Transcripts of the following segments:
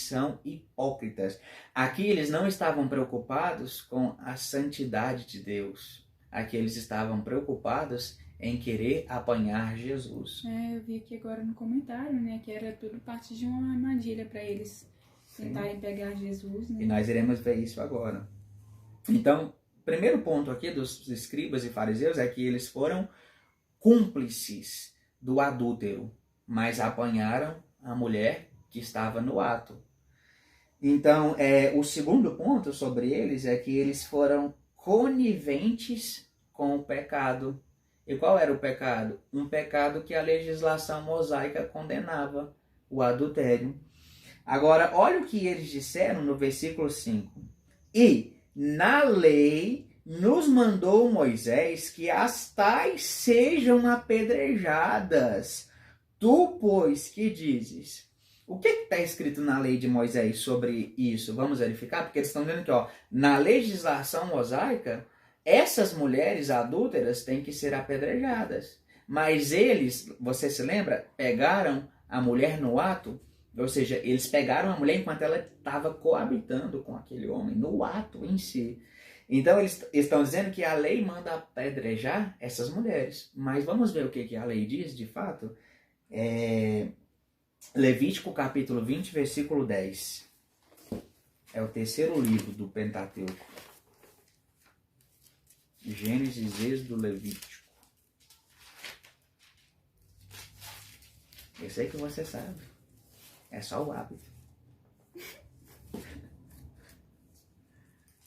são hipócritas. Aqui eles não estavam preocupados com a santidade de Deus. Aqui eles estavam preocupados em querer apanhar Jesus. Eu vi aqui agora no comentário, né, que era tudo parte de uma armadilha para eles tentarem pegar Jesus, né? E nós iremos ver isso agora. Então, o primeiro ponto aqui dos escribas e fariseus é que eles foram cúmplices do adúltero, mas apanharam a mulher que estava no ato. Então, o segundo ponto sobre eles é que eles foram coniventes com o pecado. E qual era o pecado? Um pecado que a legislação mosaica condenava, o adultério. Agora, olha o que eles disseram no versículo 5. E na lei nos mandou Moisés que as tais sejam apedrejadas. Tu, pois, que dizes? O que está escrito na lei de Moisés sobre isso? Vamos verificar, porque eles estão dizendo que na legislação mosaica, essas mulheres adúlteras têm que ser apedrejadas. Mas eles, você se lembra, pegaram a mulher no ato, ou seja, eles pegaram a mulher enquanto ela estava coabitando com aquele homem, no ato em si. Então eles estão dizendo que a lei manda apedrejar essas mulheres. Mas vamos ver o que a lei diz de fato? Levítico capítulo 20, versículo 10. É o terceiro livro do Pentateuco. Gênesis, Êxodo, Levítico. Eu sei que você sabe. É só o hábito.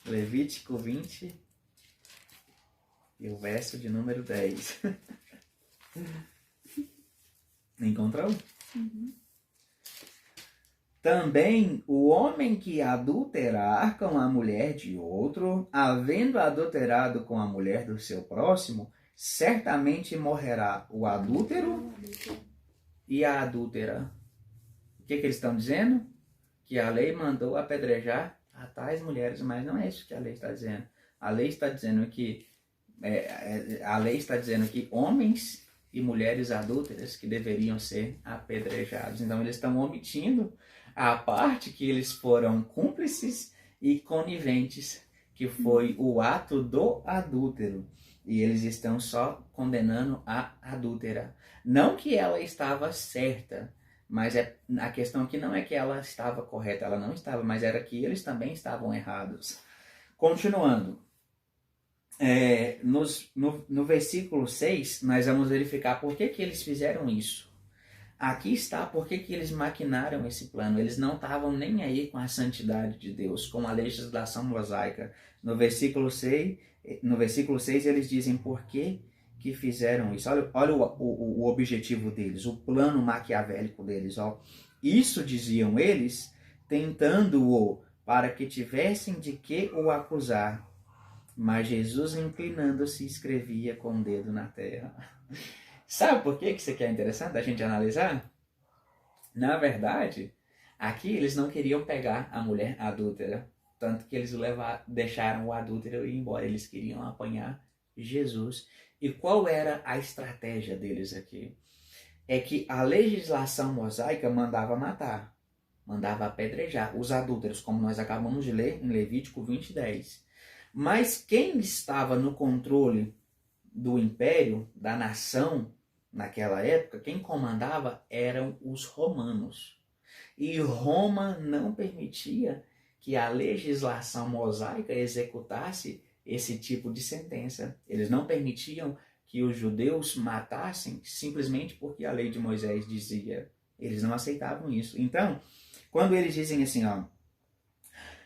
Levítico 20 e o verso de número 10. Encontrou? Uhum. Também o homem que adulterar com a mulher de outro, havendo adulterado com a mulher do seu próximo, certamente morrerá o adúltero e a adúltera. O que eles estão dizendo? Que a lei mandou apedrejar a tais mulheres, mas não é isso que a lei está dizendo. A lei está dizendo que homens e mulheres adúlteras que deveriam ser apedrejados. Então eles estão omitindo a parte que eles foram cúmplices e coniventes, que foi o ato do adúltero. E eles estão só condenando a adúltera. Não que ela estava certa, mas a questão aqui não é que ela estava correta, ela não estava, mas era que eles também estavam errados. Continuando. No versículo 6, nós vamos verificar por que eles fizeram isso. Aqui está por que eles maquinaram esse plano. Eles não estavam nem aí com a santidade de Deus, com a legislação mosaica. No versículo 6 eles dizem por que fizeram isso. Olha o objetivo deles, o plano maquiavélico deles. Isso diziam eles, tentando-o para que tivessem de que o acusar. Mas Jesus, inclinando-se, escrevia com o dedo na terra. Sabe por que isso aqui é interessante a gente analisar? Na verdade, aqui eles não queriam pegar a mulher adúltera. Tanto que eles deixaram o adúltero ir embora. Eles queriam apanhar Jesus. E qual era a estratégia deles aqui? É que a legislação mosaica mandava matar. Mandava apedrejar os adúlteros, como nós acabamos de ler em Levítico 20, 10. Mas quem estava no controle do império, da nação, naquela época, quem comandava eram os romanos. E Roma não permitia que a legislação mosaica executasse esse tipo de sentença. Eles não permitiam que os judeus matassem simplesmente porque a lei de Moisés dizia. Eles não aceitavam isso. Então, quando eles dizem assim,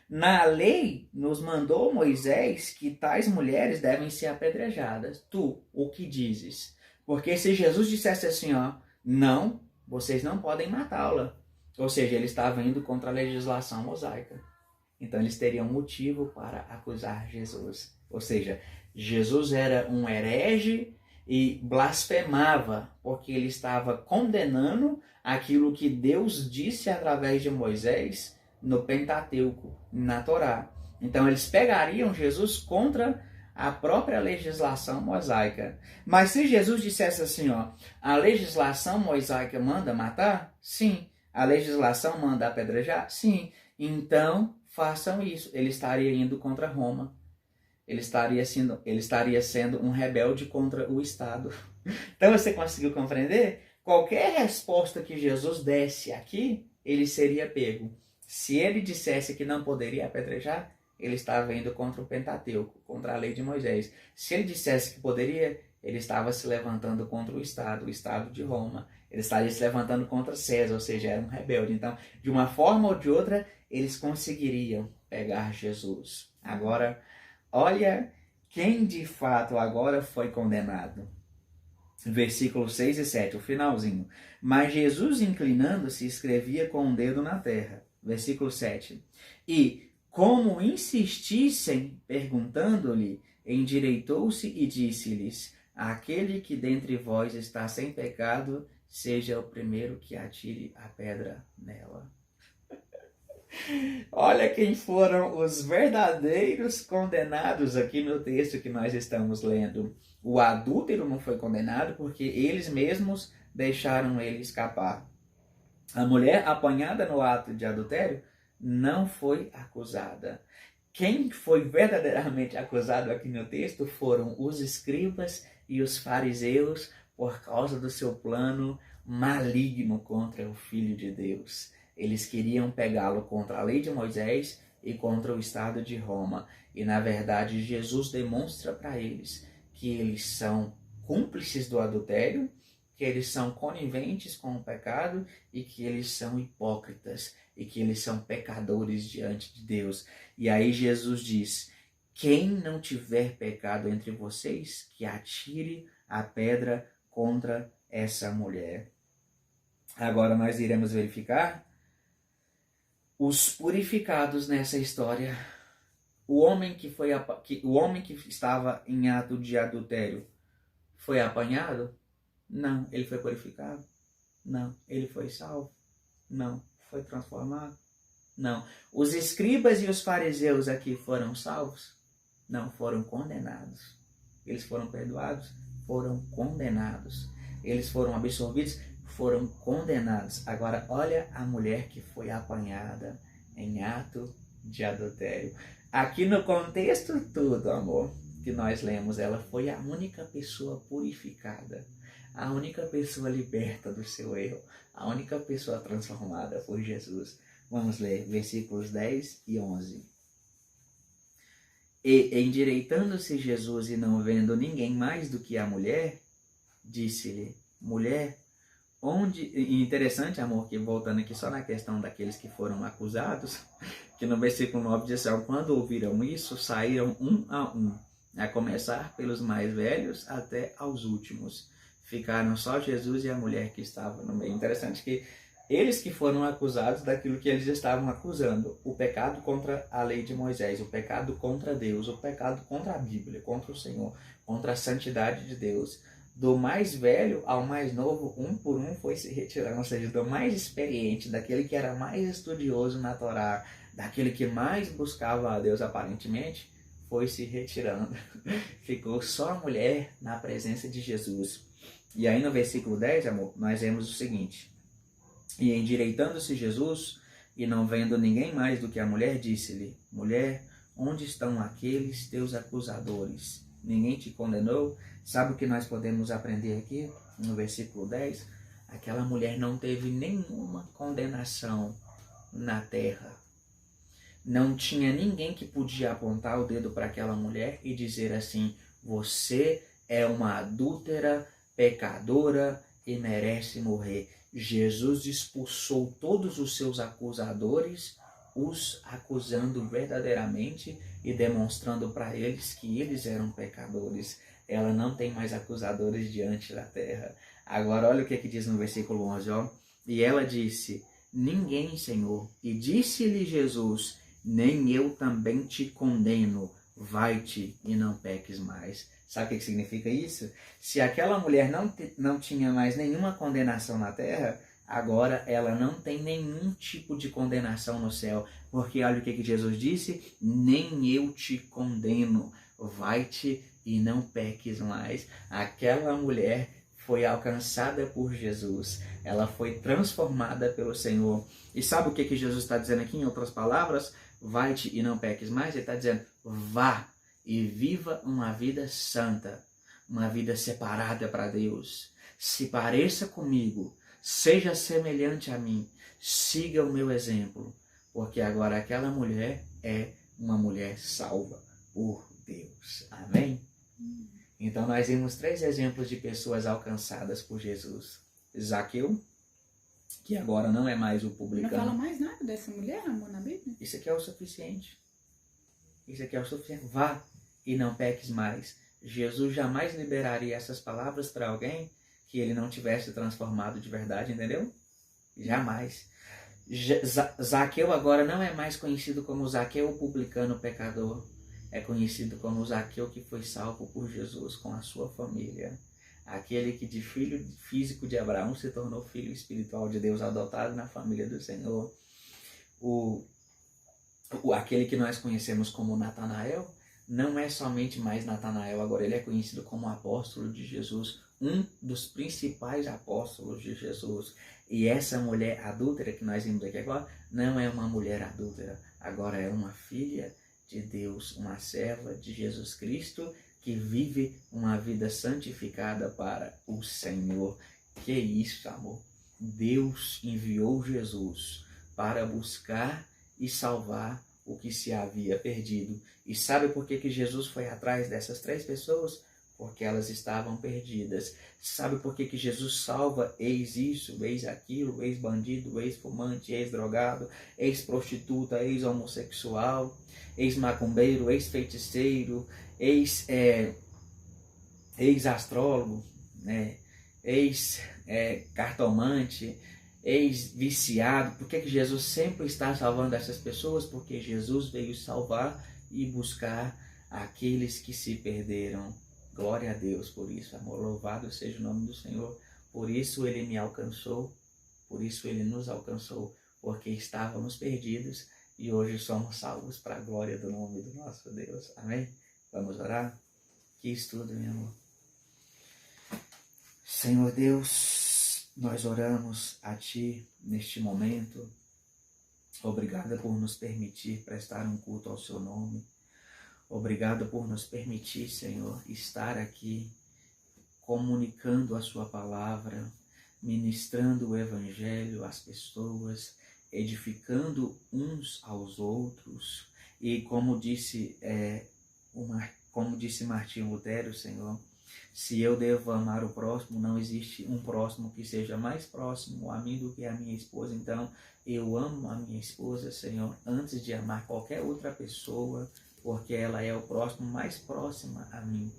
na lei nos mandou Moisés que tais mulheres devem ser apedrejadas. Tu, o que dizes? Porque se Jesus dissesse assim, não, vocês não podem matá-la. Ou seja, ele estava indo contra a legislação mosaica. Então eles teriam motivo para acusar Jesus. Ou seja, Jesus era um herege e blasfemava, porque ele estava condenando aquilo que Deus disse através de Moisés no Pentateuco, na Torá. Então eles pegariam Jesus contra a própria legislação mosaica. Mas se Jesus dissesse assim, a legislação mosaica manda matar? Sim, A legislação manda apedrejar? Sim. Então, façam isso. Ele estaria indo contra Roma. Ele estaria sendo um rebelde contra o Estado. Então, você conseguiu compreender? Qualquer resposta que Jesus desse aqui, ele seria pego. Se ele dissesse que não poderia apedrejar, ele estava indo contra o Pentateuco, contra a lei de Moisés. Se ele dissesse que poderia, ele estava se levantando contra o Estado de Roma. Ele estaria se levantando contra César, ou seja, era um rebelde. Então, de uma forma ou de outra, eles conseguiriam pegar Jesus. Agora, olha quem de fato agora foi condenado. Versículos 6 e 7, o finalzinho. Mas Jesus, inclinando-se, escrevia com um dedo na terra. Versículo 7. E, como insistissem, perguntando-lhe, endireitou-se e disse-lhes: aquele que dentre vós está sem pecado, seja o primeiro que atire a pedra nela. Olha quem foram os verdadeiros condenados aqui no texto que nós estamos lendo. O adúltero não foi condenado porque eles mesmos deixaram ele escapar. A mulher apanhada no ato de adultério não foi acusada. Quem foi verdadeiramente acusado aqui no texto foram os escribas e os fariseus por causa do seu plano maligno contra o Filho de Deus. Eles queriam pegá-lo contra a lei de Moisés e contra o Estado de Roma. E, na verdade, Jesus demonstra para eles que eles são cúmplices do adultério, que eles são coniventes com o pecado e que eles são hipócritas e que eles são pecadores diante de Deus. E aí Jesus diz: quem não tiver pecado entre vocês, que atire a pedra contra essa mulher. Agora nós iremos verificar os purificados nessa história. O homem que estava em ato de adultério foi apanhado? Não. Ele foi purificado? Não. Ele foi salvo? Não. Foi transformado? Não. Os escribas e os fariseus aqui foram salvos? Não. Foram condenados. Eles foram perdoados? Foram condenados. Eles foram absorvidos? Foram condenados. Agora, olha a mulher que foi apanhada em ato de adultério. Aqui no contexto todo, amor, que nós lemos, ela foi a única pessoa purificada, a única pessoa liberta do seu erro, a única pessoa transformada por Jesus. Vamos ler versículos 10 e 11. E, endireitando-se Jesus e não vendo ninguém mais do que a mulher, disse-lhe: mulher, onde... E interessante, amor, que voltando aqui só na questão daqueles que foram acusados, que no versículo 9 diz assim: quando ouviram isso, saíram um, a começar pelos mais velhos até aos últimos. Ficaram só Jesus e a mulher que estava no meio. Interessante que eles que foram acusados daquilo que eles estavam acusando: o pecado contra a lei de Moisés, o pecado contra Deus, o pecado contra a Bíblia, contra o Senhor, contra a santidade de Deus. Do mais velho ao mais novo, um por um foi se retirando, ou seja, do mais experiente, daquele que era mais estudioso na Torá, daquele que mais buscava a Deus aparentemente, foi se retirando. Ficou só a mulher na presença de Jesus. E aí no versículo 10, amor, nós vemos o seguinte: e endireitando-se Jesus, e não vendo ninguém mais do que a mulher, disse-lhe: mulher, onde estão aqueles teus acusadores? Ninguém te condenou? Sabe o que nós podemos aprender aqui no versículo 10? Aquela mulher não teve nenhuma condenação na terra. Não tinha ninguém que podia apontar o dedo para aquela mulher e dizer assim: você é uma adúltera, pecadora e merece morrer. Jesus expulsou todos os seus acusadores, os acusando verdadeiramente e demonstrando para eles que eles eram pecadores. Ela não tem mais acusadores diante da terra. Agora olha o que diz no versículo 11, ó. E ela disse: ninguém, Senhor. E disse-lhe Jesus: nem eu também te condeno. Vai-te e não peques mais. Sabe o que significa isso? Se aquela mulher não tinha mais nenhuma condenação na terra, agora ela não tem nenhum tipo de condenação no céu. Porque olha o que Jesus disse: nem eu te condeno. Vai-te e não peques mais. Aquela mulher foi alcançada por Jesus. Ela foi transformada pelo Senhor. E sabe o que Jesus está dizendo aqui, em outras palavras? Vai-te e não peques mais. Ele está dizendo, vá e viva uma vida santa, uma vida separada para Deus. Se pareça comigo, seja semelhante a mim, siga o meu exemplo, porque agora aquela mulher é uma mulher salva por Deus. Amém? Então nós vimos 3 exemplos de pessoas alcançadas por Jesus. Zaqueu, que agora não é mais o publicano. Não fala mais nada dessa mulher, amor, na Bíblia? Isso aqui é o suficiente. Isso aqui é o suficiente. Vá e não peques mais. Jesus jamais liberaria essas palavras para alguém que ele não tivesse transformado de verdade, entendeu? Jamais. Zaqueu agora não é mais conhecido como Zaqueu, o publicano pecador. É conhecido como Zaqueu que foi salvo por Jesus com a sua família. Aquele que de filho físico de Abraão se tornou filho espiritual de Deus, adotado na família do Senhor. Aquele que nós conhecemos como Natanael, não é somente mais Natanael, agora ele é conhecido como apóstolo de Jesus, um dos principais apóstolos de Jesus. E essa mulher adúltera que nós vimos aqui agora, não é uma mulher adúltera, agora é uma filha de Deus, uma serva de Jesus Cristo, que vive uma vida santificada para o Senhor. Que isso, amor? Deus enviou Jesus para buscar e salvar o que se havia perdido. E sabe por que Jesus foi atrás dessas 3 pessoas? Porque elas estavam perdidas. Sabe por que Jesus salva ex isso, ex aquilo, ex bandido, ex fumante, ex drogado, ex prostituta, ex homossexual, ex macumbeiro, ex feiticeiro, ex astrólogo, né? Ex cartomante, ex-viciado. Por que Jesus sempre está salvando essas pessoas? Porque Jesus veio salvar e buscar aqueles que se perderam. Glória a Deus por isso, amor. Louvado seja o nome do Senhor. Por isso ele me alcançou, por isso ele nos alcançou, porque estávamos perdidos e hoje somos salvos para a glória do nome do nosso Deus. Amém? Vamos orar? Que estudo, meu amor. Senhor Deus, nós oramos a Ti neste momento. Obrigada por nos permitir prestar um culto ao Seu nome. Obrigado por nos permitir, Senhor, estar aqui comunicando a Sua palavra, ministrando o Evangelho às pessoas, edificando uns aos outros. E como disse Martinho Lutero, Senhor, se eu devo amar o próximo, não existe um próximo que seja mais próximo a mim do que a minha esposa. Então, eu amo a minha esposa, Senhor, antes de amar qualquer outra pessoa, porque ela é o próximo mais próxima a mim.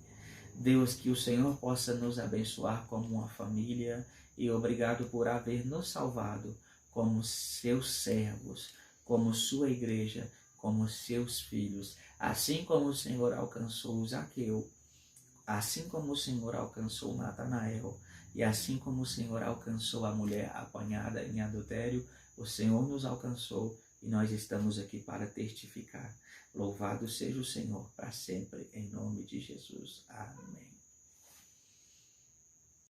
Deus, que o Senhor possa nos abençoar como uma família e obrigado por haver nos salvado como seus servos, como sua igreja, como seus filhos. Assim como o Senhor alcançou Zaqueu, assim como o Senhor alcançou Natanael, e assim como o Senhor alcançou a mulher apanhada em adultério, o Senhor nos alcançou e nós estamos aqui para testificar. Louvado seja o Senhor para sempre, em nome de Jesus. Amém.